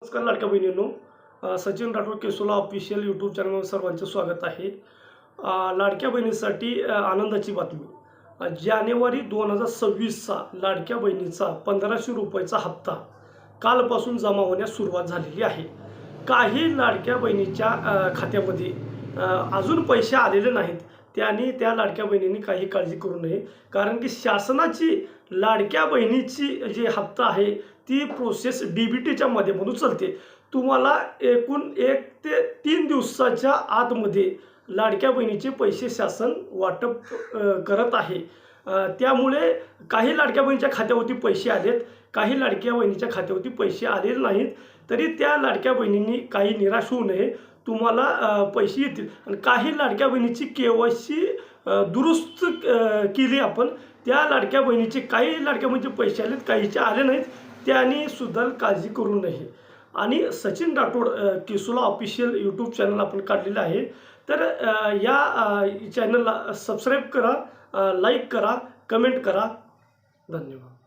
नमस्कार लाडक्या बहिणींनो, सचिन राठोड केसोला ऑफिशियल यूट्यूब चॅनलवर सर्वांचे स्वागत आहे। लाडक्या बहिणीसाठी आनंदाची बातमी। जानेवारी 2026चा लाडक्या बहिणीचा 1500 रुपयाचा हप्ता कालपासून जमा होण्यास सुरुवात झालेली आहे। काही लाडक्या बहिणीच्या खात्यामध्ये अजून पैसे आलेले नाहीत, त्यांनी त्या लाडक्या बहिणींनी काही काळजी करू नये, कारण की शासनाची लाडक्या बहिणीची जी हप्ता आहे ती प्रोसेस DBTच्या माध्यमातून चालते। तुम्हाला एकूण 1 ते 3 दिवसाच्या आतमध्ये लाडक्या बहिणीचे पैसे शासन वाटप करत आहे। त्यामुळे काही लाडक्या बहिणीच्या खात्यावरती पैसे आलेत, काही लाडक्या बहिणीच्या खात्यावरती पैसे आलेले नाहीत, तरी त्या लाडक्या बहिणींनी काही निराश होऊ नये, तुम्हाला पैसे येतील। आणि काही लाडक्या बहिणीची KYC दुरुस्त केली आपण, त्या लाडक्या बहिणीचे काही लाडक्या बहिणीचे पैसे आलेत, काहीचे आले नाहीत, त्यांनी सुद्धा काळजी करू नये। आणि सचिन राठोड केसोला ऑफिशियल यूट्यूब चॅनल आपण काढलेलं आहे, तर या चॅनलला सबस्क्राईब करा, लाईक करा, कमेंट करा। धन्यवाद।